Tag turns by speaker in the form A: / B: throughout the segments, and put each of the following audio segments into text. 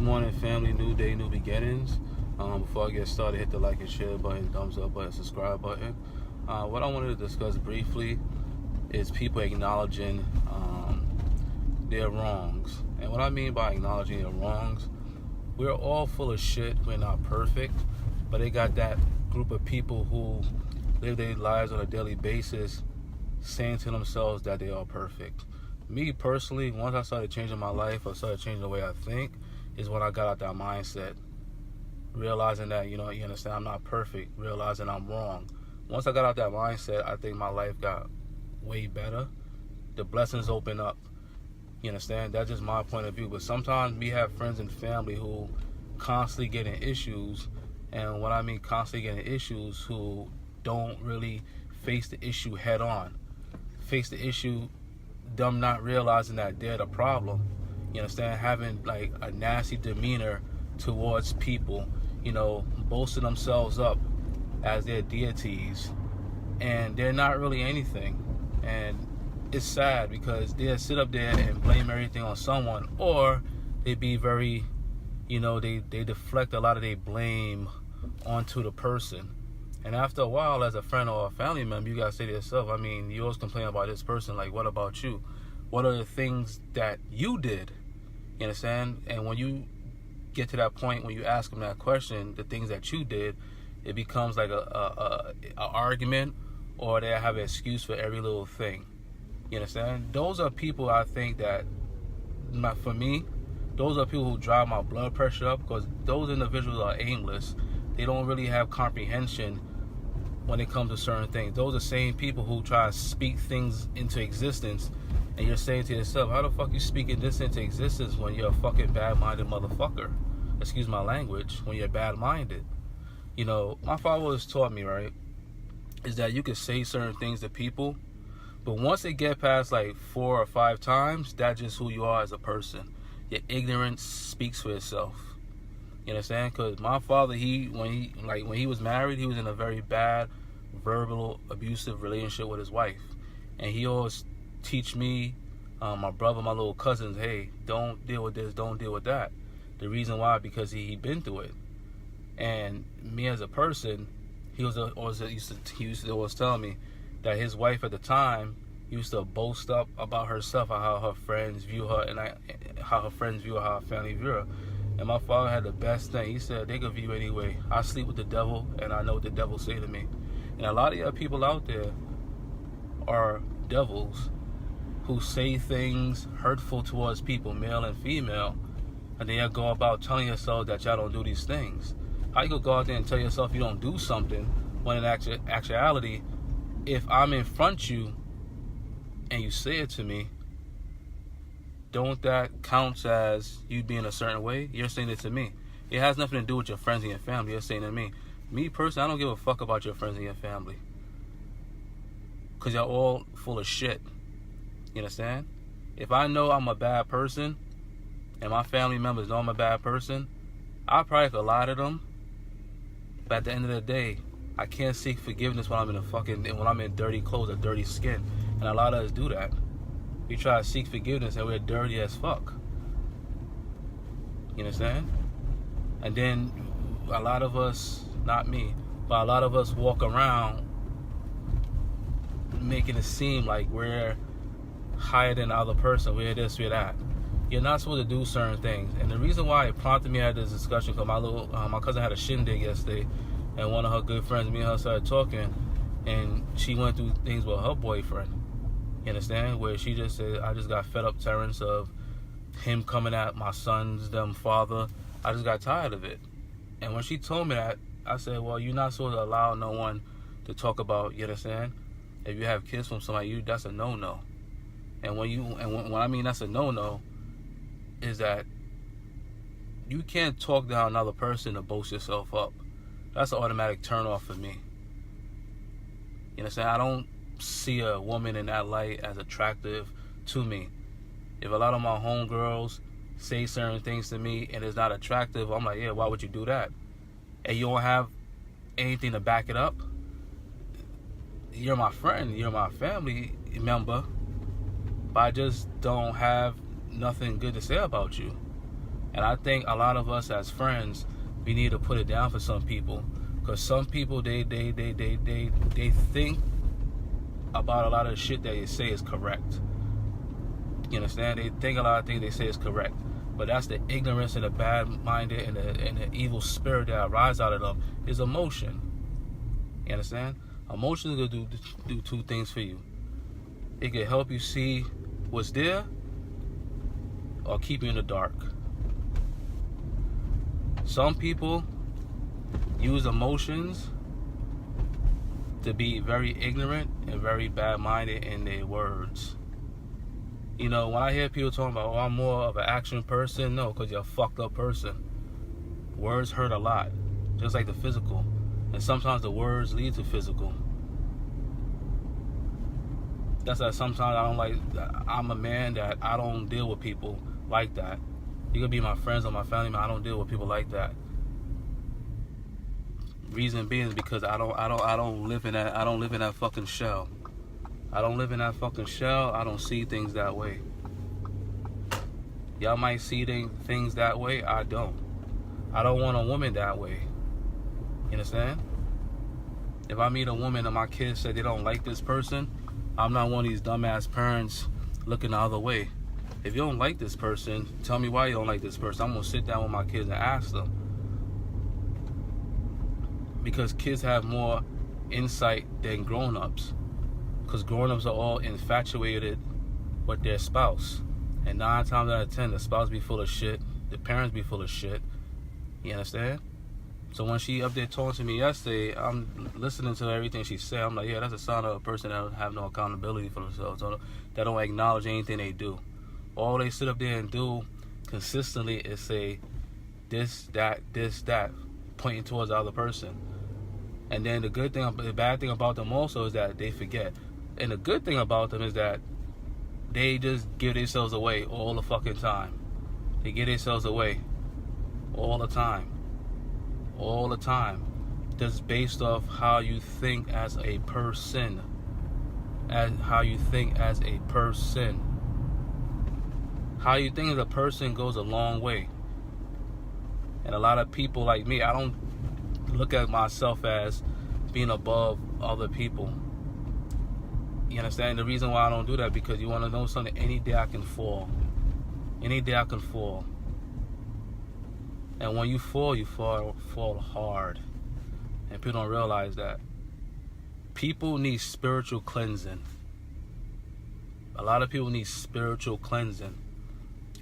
A: Good morning, family. New day, new beginnings. Before I get started, hit the like and share button, thumbs up button, subscribe button. What I wanted to discuss briefly is people acknowledging their wrongs. And what I mean by acknowledging their wrongs, we're all full of shit. We're not perfect, but they got that group of people who live their lives on a daily basis saying to themselves that they are perfect. Me personally, once I started changing my life, I started changing the way I think, is when I got out that mindset. Realizing that, you understand, I'm not perfect. Realizing I'm wrong. Once I got out that mindset, I think my life got way better. The blessings open up. You understand? That's just my point of view. But sometimes we have friends and family who constantly get in issues. And what I mean constantly getting issues, who don't really face the issue head on. Face the issue, them not realizing that they're the problem. You understand? Having like a nasty demeanor towards people, boasting themselves up as their deities, and they're not really anything. And it's sad because they'll sit up there and blame everything on someone, or they be very, they deflect a lot of their blame onto the person. And after a while, as a friend or a family member, you gotta say to yourself, you always complain about this person, like, what about you? What are the things that you did? You understand? And when you get to that point, when you ask them that question, the things that you did, it becomes like a argument, or they have an excuse for every little thing. You understand? Those are people, I think, that, for me, those are people who drive my blood pressure up, because those individuals are aimless. They don't really have comprehension when it comes to certain things. Those are the same people who try to speak things into existence, and you're saying to yourself, how the fuck you speaking this into existence when you're a fucking bad-minded motherfucker? Excuse my language, when you're bad-minded. My father always taught me, right, is that you can say certain things to people, but once they get past like 4 or 5 times, that's just who you are as a person. Your ignorance speaks for itself. You understand? Because my father, when he was married, he was in a very bad, verbal, abusive relationship with his wife. And he always teach me, my brother, my little cousins, hey, don't deal with this, don't deal with that. The reason why, because he been through it. And me as a person, he used to always tell me that his wife at the time used to boast up about herself, how her friends view her, and how her friends view her, how her family view her. And my father had the best thing. He said, they could view anyway. I sleep with the devil, and I know what the devil say to me. And a lot of your people out there are devils who say things hurtful towards people, male and female, and then you go about telling yourself that y'all don't do these things. How you gonna go out there and tell yourself you don't do something when in actuality, if I'm in front of you and you say it to me, don't that count as you being a certain way? You're saying it to me. It has nothing to do with your friends and your family. You're saying it to me. Me personally, I don't give a fuck about your friends and your family, because you're all full of shit. You understand? If I know I'm a bad person and my family members know I'm a bad person, I probably could lie to them. But at the end of the day, I can't seek forgiveness when I'm in dirty clothes or dirty skin. And a lot of us do that. We try to seek forgiveness and we're dirty as fuck. You understand? And then a lot of us, not me, but a lot of us walk around making it seem like we're higher than the other person, we're this, we're that. You're not supposed to do certain things. And the reason why it prompted me to have this discussion, because my cousin had a shindig yesterday, and one of her good friends, me and her started talking, and she went through things with her boyfriend. You understand? Where she just said, I just got fed up, Terrence, of him coming at my son's father. I just got tired of it. And when she told me that, I said, well, you're not supposed to allow no one to talk about, you understand? If you have kids from somebody, that's a no-no. And when I mean that's a no-no, is that you can't talk down another person to boast yourself up. That's an automatic turn off for me. You understand? I don't see a woman in that light as attractive to me. If a lot of my homegirls say certain things to me and it's not attractive, I'm like, yeah, why would you do that? And you don't have anything to back it up? You're my friend, you're my family member, but I just don't have nothing good to say about you. And I think a lot of us as friends, we need to put it down for some people, because some people they think about a lot of shit that they say is correct. You understand? They think a lot of things they say is correct, but that's the ignorance and the bad-minded and the evil spirit that arises out of them is emotion. You understand? Emotion is gonna do two things for you. It can help you see what's there, or keep you in the dark. Some people use emotions to be very ignorant and very bad-minded in their words. You know, when I hear people talking about, oh, I'm more of an action person, no, because you're a fucked up person. Words hurt a lot, just like the physical. And sometimes the words lead to physical. That's why sometimes I don't like, I'm a man that I don't deal with people like that. You could be my friends or my family, but I don't deal with people like that. Reason being is because I don't live in that fucking shell. I don't live in that fucking shell. I don't see things that way. Y'all might see things that way. I don't. I don't want a woman that way. You understand? If I meet a woman and my kids say they don't like this person, I'm not one of these dumbass parents looking the other way. If you don't like this person, tell me why you don't like this person. I'm going to sit down with my kids and ask them. Because kids have more insight than grown-ups. Because grown-ups are all infatuated with their spouse. And 9 times out of 10, the spouse be full of shit. The parents be full of shit. You understand? So when she up there talking to me yesterday, I'm listening to everything she said. I'm like, yeah, that's a sign of a person that don't have no accountability for themselves. That don't acknowledge anything they do. All they sit up there and do consistently is say this, that, pointing towards the other person. And then the bad thing about them also is that they forget. And the good thing about them is that they just give themselves away all the fucking time. They give themselves away all the time. All the time. Just based off how you think as a person. How you think as a person goes a long way. And a lot of people like me, I don't look at myself as being above other people. You understand? The reason why I don't do that, because you want to know something, any day I can fall. Any day I can fall. And when you fall hard. And people don't realize that. People need spiritual cleansing. A lot of people need spiritual cleansing.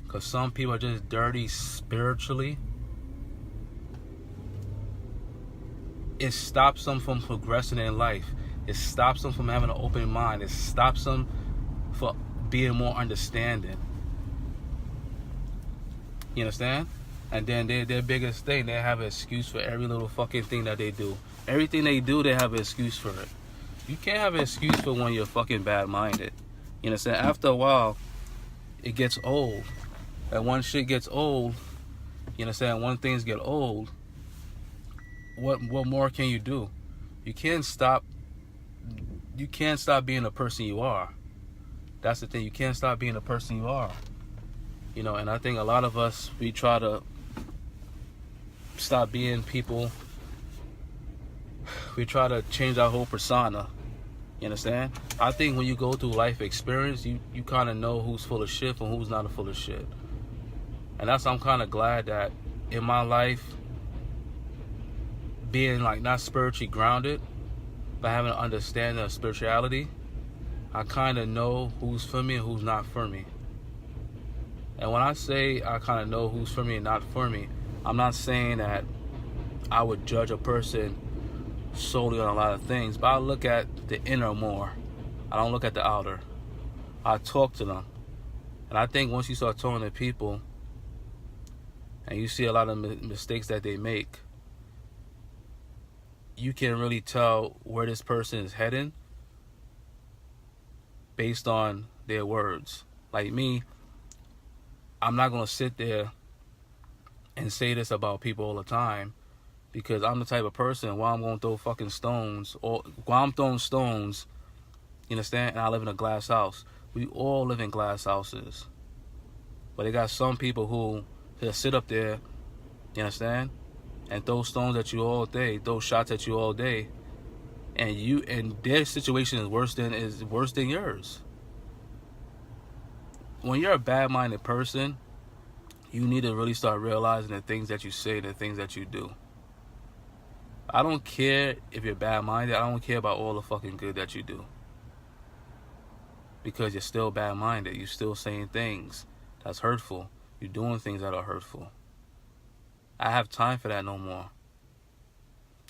A: Because some people are just dirty spiritually. It stops them from progressing in life. It stops them from having an open mind. It stops them from being more understanding. You understand? And then their biggest thing, they have an excuse for every little fucking thing that they do. Everything they do, they have an excuse for it. You can't have an excuse for when you're fucking bad-minded. You understand? After a while, it gets old. And when shit gets old, you understand? When things get old, what more can you do? You can't stop being the person you are. That's the thing. You can't stop being the person you are. You know, and I think a lot of us, we try to stop being people. We try to change our whole persona. You understand? I think when you go through life experience, you kind of know who's full of shit and who's not full of shit. And that's why I'm kind of glad that in my life, being like not spiritually grounded, but having an understanding of spirituality, I kind of know who's for me and who's not for me. And when I say I kind of know who's for me and not for me, I'm not saying that I would judge a person solely on a lot of things, but I look at the inner more. I don't look at the outer. I talk to them. And I think once you start talking to people and you see a lot of mistakes that they make, you can really tell where this person is heading based on their words. Like me, I'm not going to sit there and say this about people all the time, because I'm the type of person, while I'm going to throw fucking stones, or while I'm throwing stones, you understand, and I live in a glass house. We all live in glass houses. But they got some people who to sit up there, you understand, and throw stones at you all day, throw shots at you all day, and their situation is worse than yours. When you're a bad-minded person, you need to really start realizing the things that you say, the things that you do. I don't care if you're bad-minded. I don't care about all the fucking good that you do. Because you're still bad-minded. You're still saying things that's hurtful. You're doing things that are hurtful. I have time for that no more.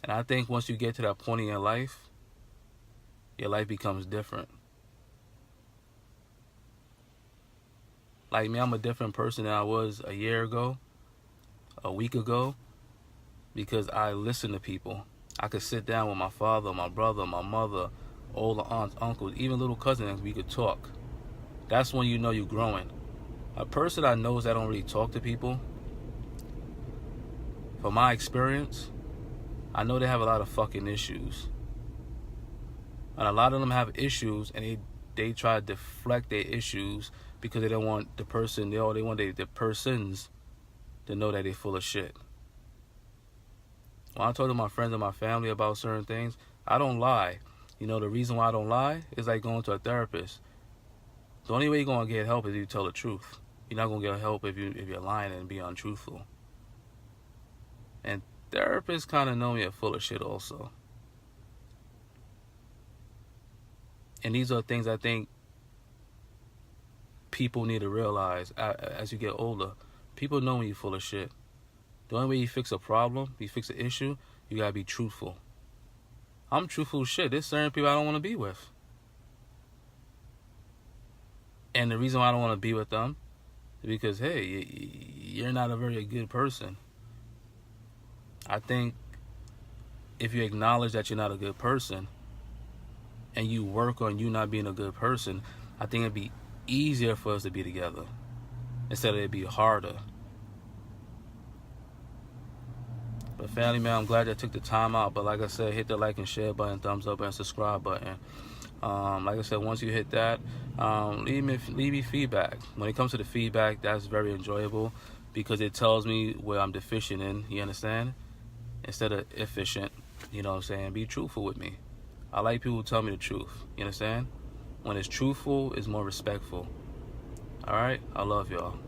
A: And I think once you get to that point in your life becomes different. Like me, I'm a different person than I was a year ago, a week ago, because I listen to people. I could sit down with my father, my brother, my mother, all the aunts, uncles, even little cousins, we could talk. That's when you know you're growing. A person I know that don't really talk to people, from my experience, I know they have a lot of fucking issues. And a lot of them have issues, and they try to deflect their issues because they don't want the person, they want the persons to know that they're full of shit. When I talk to my friends and my family about certain things, I don't lie. You know, the reason why I don't lie is like going to a therapist. The only way you're going to get help is if you tell the truth. You're not going to get help if you're lying and being untruthful. And therapists kind of know me are full of shit also. And these are things I think people need to realize as you get older. People know when you're full of shit. The only way you fix a problem, you fix an issue, you gotta be truthful. I'm truthful as shit. There's certain people I don't want to be with. And the reason why I don't want to be with them is because, hey, you're not a very good person. I think if you acknowledge that you're not a good person and you work on you not being a good person, I think it'd be easier for us to be together instead of it be harder. But family, man, I'm glad I took the time out. But like I said, hit the like and share button, thumbs up, and subscribe button. Like I said, once you hit that, leave me feedback. When it comes to the feedback, that's very enjoyable because it tells me where I'm deficient in. You understand? Instead of efficient, you know what I'm saying? Be truthful with me. I like people who tell me the truth. You understand? When it's truthful, it's more respectful. All right? I love y'all.